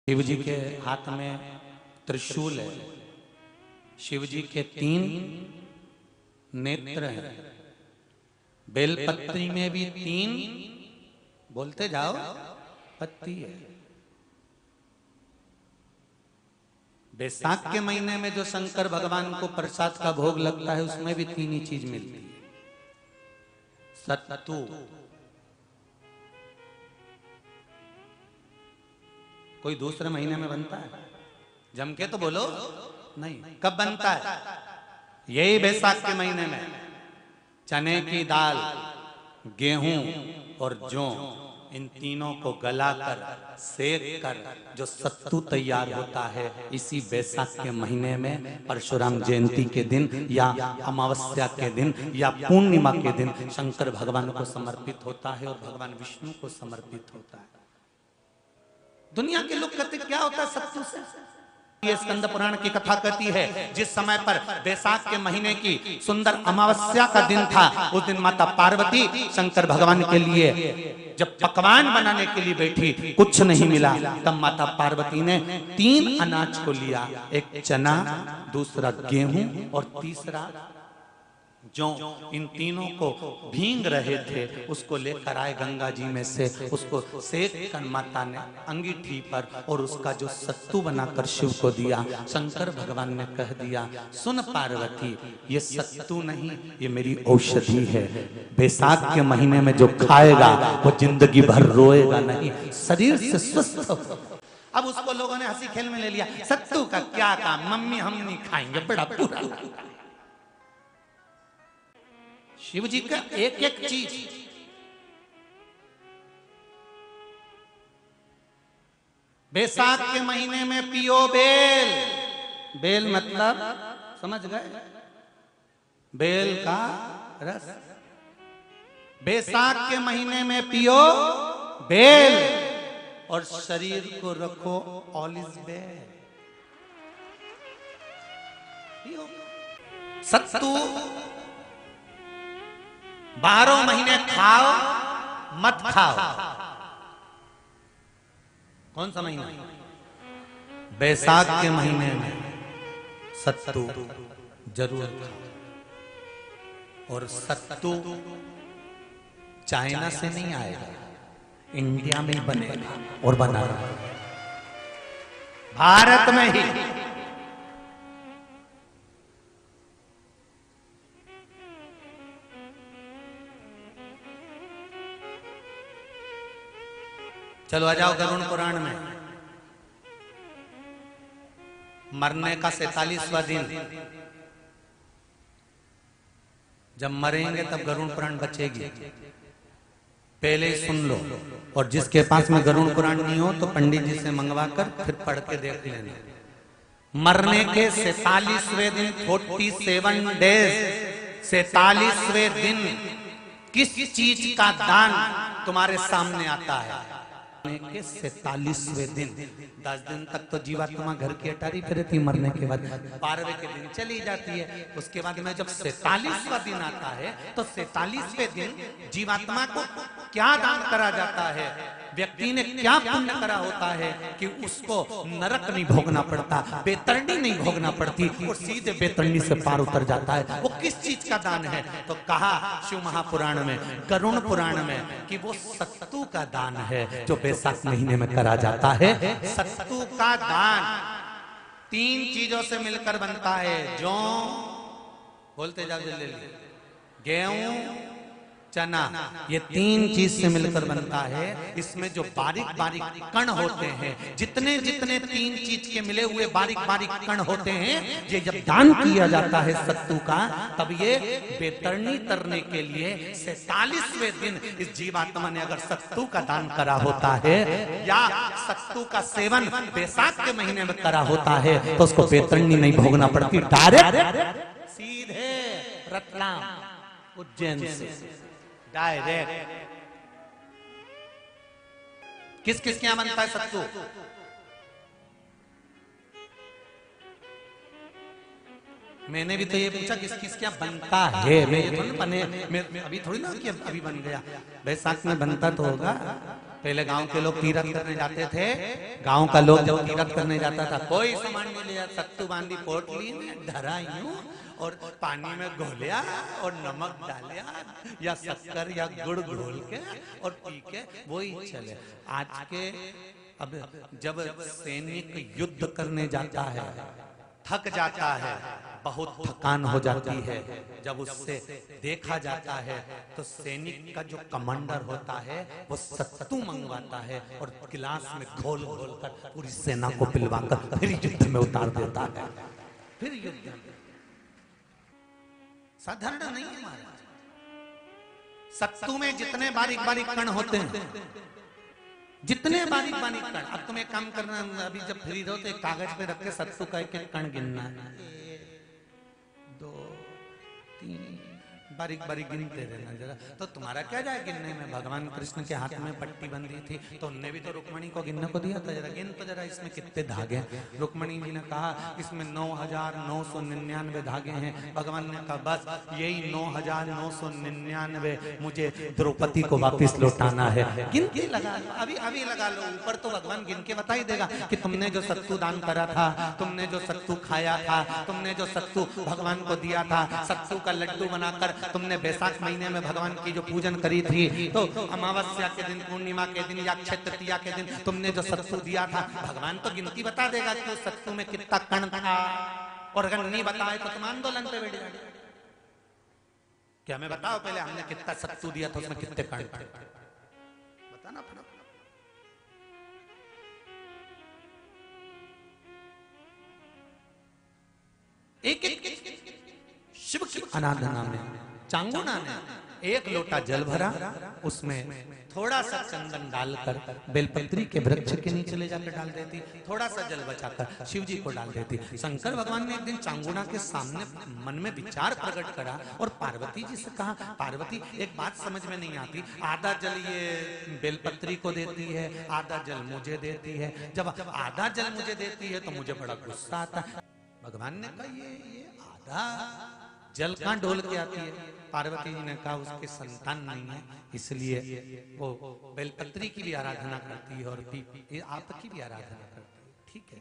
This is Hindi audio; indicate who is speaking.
Speaker 1: शिव जी के हाथ में त्रिशूल है। शिव जी के 3 नेत्र हैं। बेलपत्री में भी 3 बोलते जाओ पत्ती है। बैसाख के महीने में जो शंकर भगवान को प्रसाद का भोग लगता है उसमें भी 3 ही चीज मिलती है। सत्तू, कोई दूसरे महीने में बनता है? जम के तो बोलो नहीं। कब बनता है? यही बैसाख के महीने में। चने की दाल, गेहूं और जौ, इन तीनों को गलाकर सेक कर जो सत्तू तैयार होता है, इसी बैसाख के महीने में परशुराम जयंती के दिन या अमावस्या के दिन या पूर्णिमा के दिन शंकर भगवान को समर्पित होता है और भगवान विष्णु को समर्पित होता है। दुनिया के लोग कहते क्या होता है सत्तू से? ये स्कंद पुराण की कथा कहती है, जिस समय पर बैसाख के महीने की सुंदर अमावस्या का दिन था, उस दिन माता पार्वती शंकर भगवान के लिए जब पकवान बनाने के लिए बैठी, कुछ नहीं मिला, तब माता पार्वती ने 3 अनाज को लिया। एक चना, दूसरा गेहूं और तीसरा जौ। इन तीनों को भींग रहे थे, उसको लेकर आए गंगा जी में से, उसको सेक कर माता ने अंगीठी पर और उसका जो सत्तू बनाकर शिव को दिया। शंकर भगवान ने कह दिया, सुन पार्वती, ये सत्तू नहीं, ये मेरी औषधि है। बैसाख के महीने में जो खाएगा वो जिंदगी भर रोएगा नहीं, शरीर से स्वस्थ हो। अब उसको लोगों ने हंसी खेल में ले लिया। सत्तू का क्या काम, मम्मी हम नहीं खाएंगे, बड़ा पूरा। शिव जी का एक एक चीज। बैसाख के महीने में पियो बेल। बेल मतलब समझ गए? बेल का रस। बैसाख के महीने में पियो बेल और शरीर को रखो ऑलिव बेल। सत्तू 12 महीने खाओ मत खाओ। कौन सा महीना? बैसाख के महीने में सत्तू जरूर खाओ। और सत्तू चाइना से नहीं आएगा, इंडिया में बनेगा और बना रहा है भारत में ही। चलो आ जाओ गरुड़ पुराण में। मरने का 47वां दिन, जब मरेंगे तब गरुड़ पुराण बचेगी। पहले ही सुन लो, और जिसके पास में गरुड़ पुराण नहीं हो तो पंडित जी से मंगवा कर फिर पढ़ के देख लेना। मरने के 47वें दिन, 47 डेज, 47वें दिन किस चीज का दान तुम्हारे सामने आता है? के 47वें दिन। 10 दिन तक तो जीवात्मा घर की अटारी पे रहती, मरने के बाद 12वें के दिन चली जाती है। उसके बाद में जब 47वां दिन आता है तो 47वें दिन जीवात्मा को क्या दान करा जाता है? व्यक्ति ने क्या पुण्य करा होता है कि उसको नरक नहीं भोगना पड़ता, बेतरणी नहीं भोगना पड़ती और सीधे बेतरणी से पार उतर जाता है। वो किस चीज का दान है? तो कहा शिव महापुराण में, गरुड़ पुराण में, कि वो सत्तू का दान है जो बैसाख महीने में करा जाता है। सत्तू का दान 3 चीजों से मिलकर बनता है। जौ, बोलते जाओ जल्दी, गेहूं, चना, ये 3 चीज से मिलकर बनता है। इसमें जो बारीक बारीक कण होते हैं, जितने जितने 3 चीज के मिले हुए बारीक बारीक कण होते हैं, ये जब दान किया जाता है सत्तू का, तब ये बेतरणी तरने के लिए 47वें दिन इस जीवात्मा ने अगर सत्तू का दान करा होता है या सत्तू का सेवन बैसाख के महीने में करा होता है, तो उसको बेतरणी नहीं भोगना पड़ती, डायरेक्ट सीधे रतलाम उज्जैन से डायरेक्ट। किस किस क्या बनता है सत्तू? मैंने भी तो ये पूछा किस किस क्या बनता है। मैं ये थोड़ी बने, मैं अभी थोड़ी ना कि अभी बन गया। बैसाख में बनता तो होगा। पहले गांव के लोग तीरथ करने जाते थे, गांव का लोग जब तीरथ करने जाता था कोई सामान नहीं लिया, सत्तू बांधी पोटली में धरा यूं और पानी में घोलिया और नमक डालिया या शक्कर या गुड़ घोल के और पी के वही चले। आज के अब जब सैनिक युद्ध करने जाता है, थक जाता है, बहुत थकान हो जाती है, जब उससे देखा जाता है तो सैनिक का जो कमांडर होता है वो सत्तू मंगवाता है और गिलास में घोल घोल कर पूरी सेना को पिलवाकर फिर युद्ध में उतार देता है। फिर युद्ध साधारण नहीं है महाराज। सत्तू में जितने बारीक बारीक कण होते हैं, जितने बारीक बारीक कण, अब तुम्हें काम करना, अभी जब फ्री रहो तो एक कागज पे रख के सत्तू का एक कण गिनना है, 1 2 3 बारीक बारीक गिनते रहना जरा। तो तुम्हारा क्या जाए गिनने में, भगवान कृष्ण के हाथ में पट्टी बंधी थी तो उनने भी तो रुक्मणी को गिनने को दिया था, जरा गिन तो जरा इसमें कितने धागे। रुक्मणी जी ने कहा इसमें 9,999 धागे हैं। भगवान ने कहा बस यही 9,999 मुझे द्रौपदी को वापिस लौटाना है। गिन के लगा लो, अभी अभी लगा लो, ऊपर तो भगवान गिन के बता ही देगा कि तुमने जो सत्तू दान करा था, तुमने जो सत्तू खाया था, तुमने जो सत्तू भगवान को दिया था, सत्तू का लड्डू बनाकर तुमने बैसाख महीने में भगवान की जो पूजन करी थी, तो अमावस्या के दिन, पूर्णिमा के दिन या अक्षय तृतीया के दिन तुमने जो सत्तू दिया था, भगवान तो गिनती बता देगा कि उस सत्तू में कितना कण था। और अगर नहीं बताए तो तुम आंदोलन पे बैठ जाओगे। क्या हमें बताओ पहले हमने कितना सत्तू दिया था, उसमें कितने कण थे, बताना पड़ा। एक शिव की आराधना में चांगुना ने 1 लोटा जल भरा, उसमें थोड़ा सा चंदन डालकर बेलपत्री के वृक्ष के नीचे ले जाकर डाल देती, थोड़ा सा जल बचाकर शिव जी को डाल देती। शंकर भगवान ने एक दिन चांगुना के सामने मन में विचार प्रकट करा और पार्वती जी से कहा, पार्वती एक बात समझ में नहीं आती, आधा जल ये बेलपत्री को देती है, आधा जल मुझे देती है, जब आधा जल मुझे देती है तो मुझे बड़ा गुस्सा आता है। भगवान ने कहा ये आधा जल कहां डोल के आती है। पार्वती जी ने कहा उसके संतान नहीं है, इसलिए वो बेलपत्री की भी आराधना करती है और आपकी भी आराधना करती है। ठीक है,